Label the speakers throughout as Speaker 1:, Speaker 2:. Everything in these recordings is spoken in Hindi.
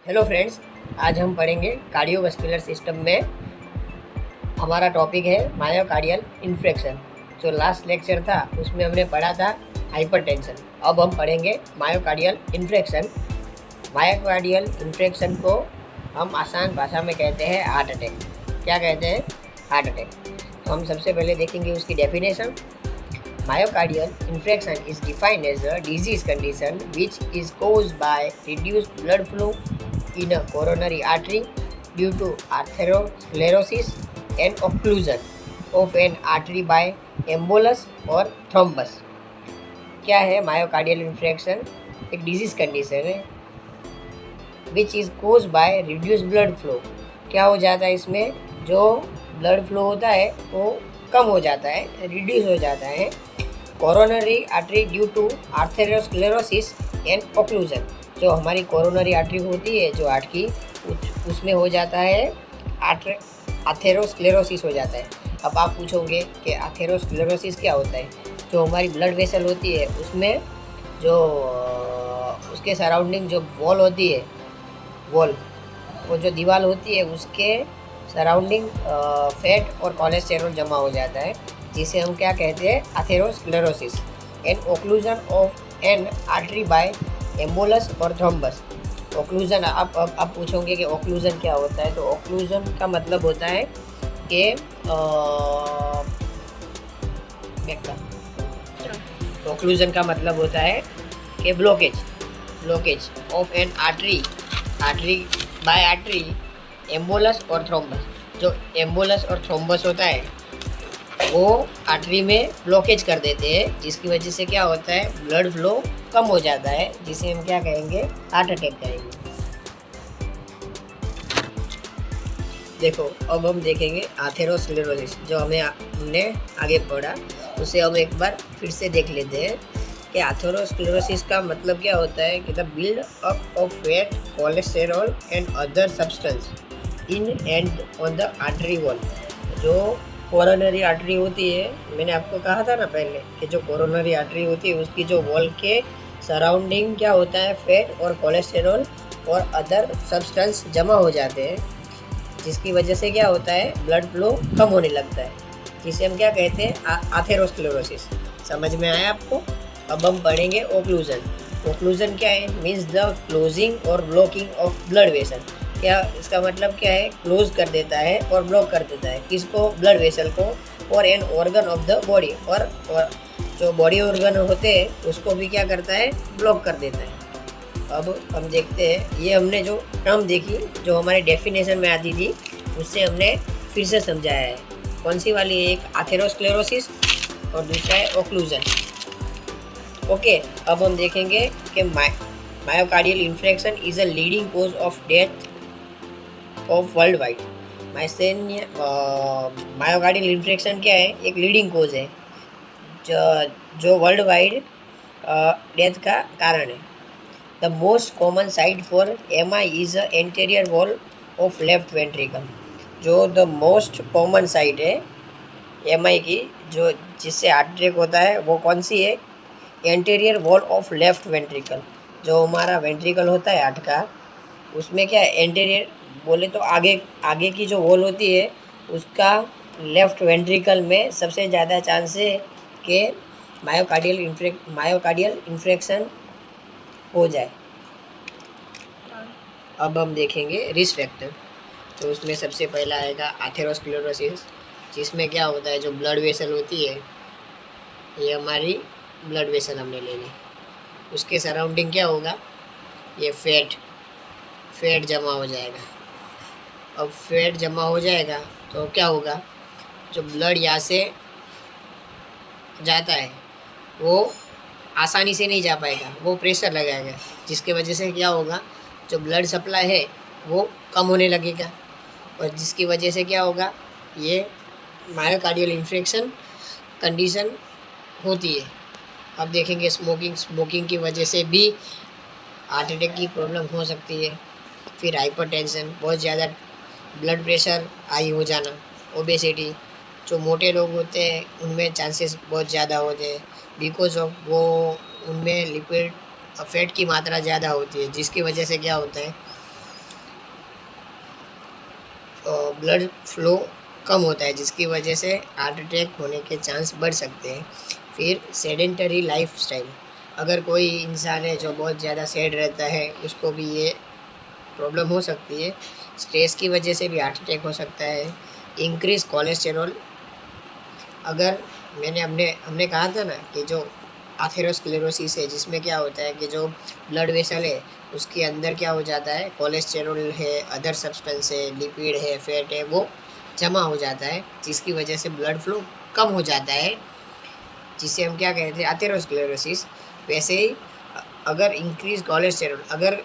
Speaker 1: हेलो फ्रेंड्स, आज हम पढ़ेंगे कार्डियोवास्कुलर सिस्टम में। हमारा टॉपिक है मायोकार्डियल इन्फ्रेक्शन। जो लास्ट लेक्चर था उसमें हमने पढ़ा था हाइपरटेंशन। अब हम पढ़ेंगे मायोकार्डियल इन्फ्रेक्शन। मायोकार्डियल इन्फ्रेक्शन को हम आसान भाषा में कहते हैं हार्ट अटैक। क्या कहते हैं? Heart attack. तो हम सबसे पहले देखेंगे उसकी definition. Myocardial infarction is defined as a disease condition which is caused by reduced blood flow in a coronary artery due to atherosclerosis and occlusion of an artery by embolus or thrombus। क्या है मायोकार्डियल इन्फ्रेक्शन? एक डिजीज कंडीशन है which is cause by reduce blood flow. क्या हो जाता है इसमें? जो ब्लड फ्लो होता है वो कम हो जाता है, रिड्यूस हो जाता है। Coronary artery due to atherosclerosis and occlusion. जो हमारी कोरोनरी आर्टरी होती है जो हार्ट की, उसमें हो जाता है आथेरोस्क्लेरोसिस हो जाता है। अब आप पूछोगे कि आथेरोस्क्लेरोसिस क्या होता है? जो हमारी ब्लड वेसल होती है उसमें जो उसके सराउंडिंग जो वॉल होती है, वॉल वो जो दीवार होती है उसके सराउंडिंग फैट और कोलेस्टेरॉल जमा हो जाता है, जिसे हम क्या कहते हैं? Atherosclerosis and occlusion of an artery by embolus और थ्रोम्बस। ओक्लूजन, आप पूछोगे कि ओक्लूजन क्या होता है? तो ओक्लूजन का मतलब होता है कि ओक्लूजन का मतलब होता है कि blockage of an artery by artery embolus और थ्रोम्बस। जो एम्बोलस और थ्रोम्बस होता है वो आर्टरी में ब्लॉकेज कर देते हैं, जिसकी वजह से क्या होता है? ब्लड फ्लो कम हो जाता है, जिसे हम क्या कहेंगे? हार्ट अटैक कहेंगे। देखो, अब हम देखेंगे आथेरोस्क्लेरोसिस। जो हमने आगे पढ़ा उसे हम एक बार फिर से देख लेते हैं कि आथेरोस्क्लेरोसिस का मतलब क्या होता है कि the build up of fat, cholesterol and other substance in and on the artery wall. जो कोरोनरी आर्टरी होती है, मैंने आपको कहा था ना पहले कि जो कोरोनरी आर्टरी होती है उसकी जो वॉल के सराउंडिंग क्या होता है? फैट और कोलेस्टेरॉल और अदर सब्सटेंस जमा हो जाते हैं, जिसकी वजह से क्या होता है? ब्लड फ्लो कम होने लगता है, जिसे हम क्या कहते हैं? आथेरोस्क्लेरोसिस। समझ में आया आपको? अब हम पढ़ेंगे ओक्लूजन। ओक्लूजन क्या है? मीन्स द क्लोजिंग और ब्लॉकिंग ऑफ ब्लड वेसल। क्या इसका मतलब क्या है? क्लोज कर देता है और ब्लॉक कर देता है। किसको? ब्लड वेसल को और an organ of the body. और जो बॉडी ऑर्गन होते हैं उसको भी क्या करता है? ब्लॉक कर देता है। अब हम देखते हैं, ये हमने जो टर्म देखी जो हमारे डेफिनेशन में आती थी उससे हमने फिर से समझाया है। कौन सी वाली? एक आथेरोस्क्लेरोसिस और दूसरा है ओक्लूजन। ओके, अब हम देखेंगे कि myocardial infarction is a leading cause of death of worldwide. Myocardial infarction क्या है? एक लीडिंग कोज है जो वर्ल्ड वाइड डेथ का कारण है। The most common site for MI is a anterior wall of left ventricle. जो द मोस्ट कॉमन साइट है MI की, जो जिससे हार्ट अटैक होता है, वो कौन सी है? Anterior wall of left ventricle. जो हमारा वेंट्रिकल होता है हार्ट का, उसमें क्या है? एंटीरियर बोले तो आगे की जो वॉल होती है उसका लेफ्ट वेंट्रिकल में सबसे ज़्यादा चांस है कि मायोकार्डियल इन्फ्रेक्शन हो जाए। अब हम देखेंगे रिस्क फैक्टर। तो उसमें सबसे पहला आएगा आथेरोस्क्लेरोसिस, जिसमें क्या होता है? जो ब्लड वेसल होती है, ये हमारी ब्लड वेसल हमने ले ली, उसके सराउंडिंग क्या होगा? ये फैट जमा हो जाएगा। अब फैट जमा हो जाएगा तो क्या होगा? जो ब्लड यहाँ से जाता है वो आसानी से नहीं जा पाएगा, वो प्रेशर लगाएगा, जिसके वजह से क्या होगा? जो ब्लड सप्लाई है वो कम होने लगेगा, और जिसकी वजह से क्या होगा? ये मायोकार्डियल इन्फ्रेक्शन कंडीशन होती है। अब देखेंगे स्मोकिंग की वजह से भी हार्ट अटैक की प्रॉब्लम हो सकती है। फिर हाइपरटेंशन, बहुत ज़्यादा ब्लड प्रेशर हाई हो जाना। ओबेसिटी, जो मोटे लोग होते हैं उनमें चांसेस बहुत ज़्यादा होते हैं, बिकॉज ऑफ वो उनमें लिपिड फैट की मात्रा ज़्यादा होती है, जिसकी वजह से क्या होता है? ब्लड फ्लो कम होता है, जिसकी वजह से हार्ट अटैक होने के चांस बढ़ सकते हैं। फिर सेडेंटरी लाइफस्टाइल, अगर कोई इंसान है जो बहुत ज़्यादा सैड रहता है, उसको भी ये प्रॉब्लम हो सकती है। स्ट्रेस की वजह से भी हार्ट अटैक हो सकता है। इंक्रीज कोलेस्टेरॉल, अगर हमने कहा था ना कि जो एथेरोस्क्लेरोसिस है, जिसमें क्या होता है कि जो ब्लड वेसल है उसके अंदर क्या हो जाता है, कोलेस्टेरॉल है, अदर सब्सटेंस है, लिपिड है, फैट है, वो जमा हो जाता है, जिसकी वजह से ब्लड फ्लो कम हो जाता है, जिसे हम क्या कहते हैं, एथेरोस्क्लेरोसिस। वैसे ही अगर इंक्रीज कोलेस्टेरॉल, अगर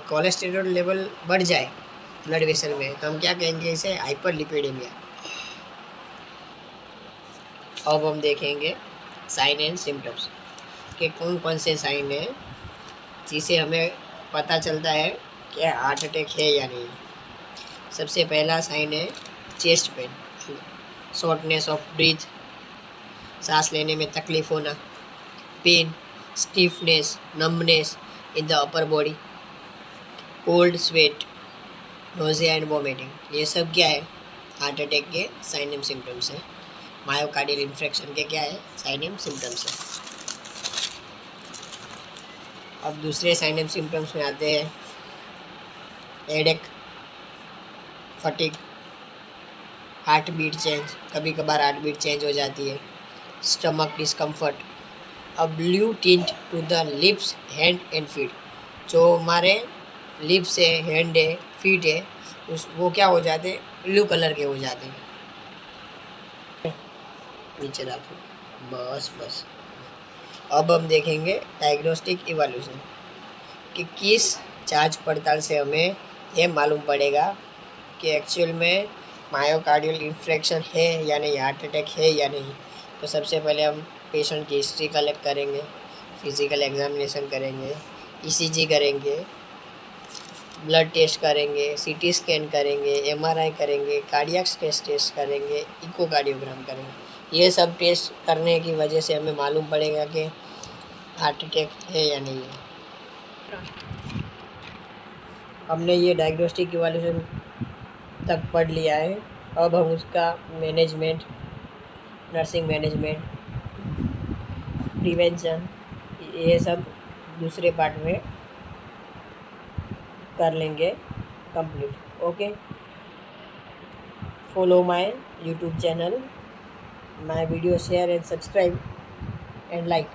Speaker 1: कोलेस्टेरॉल लेवल बढ़ जाए ब्लड वेसल में, तो हम क्या कहेंगे, इसे हाइपरलिपिडेमिया। अब हम देखेंगे साइन एंड सिम्टम्स कि कौन कौन से साइन हैं जिसे हमें पता चलता है कि हार्ट अटैक है या नहीं। सबसे पहला साइन है chest pain, shortness of breath, सांस लेने में तकलीफ होना, pain, stiffness, numbness in the upper body, cold sweat, nausea and vomiting. ये सब क्या है, हार्ट अटैक के साइन एंड सिम्टम्स हैं। मायोकार्डियल इन्फेक्शन के क्या है, साइन एंड सिम्टम्स है। अब दूसरे साइन एंड सिम्टम्स में आते हैं headache, fatigue, heart beat change, कभी कभार हार्ट बीट चेंज हो जाती है, stomach discomfort, a blue tint to the lips, hand and feet, जो हमारे लिप्स है, हैंड है, फीट है, वो क्या हो जाते हैं, ब्लू कलर के हो जाते हैं। नीचे रखो, बस। अब हम देखेंगे डायग्नोस्टिक इवैल्यूएशन कि किस जांच पड़ताल से हमें यह मालूम पड़ेगा कि एक्चुअल में मायोकार्डियल इन्फेक्शन है या नहीं, हार्ट अटैक है या नहीं। तो सबसे पहले हम पेशेंट की हिस्ट्री कलेक्ट करेंगे, फिजिकल एग्जामिनेशन करेंगे, ईसीजी करेंगे, ब्लड टेस्ट करेंगे, सीटी स्कैन करेंगे, एमआरआई करेंगे, कार्डियक स्ट्रेस टेस्ट करेंगे, इकोकार्डियोग्राम करेंगे। ये सब टेस्ट करने की वजह से हमें मालूम पड़ेगा कि हार्ट अटैक है या नहीं है। हमने ये डायग्नोस्टिक इवैल्यूएशन तक पढ़ लिया है। अब हम उसका मैनेजमेंट, नर्सिंग मैनेजमेंट, प्रिवेंशन, ये सब दूसरे पार्ट में कर लेंगे complete. Okay, follow my YouTube channel, my video, share and subscribe and like.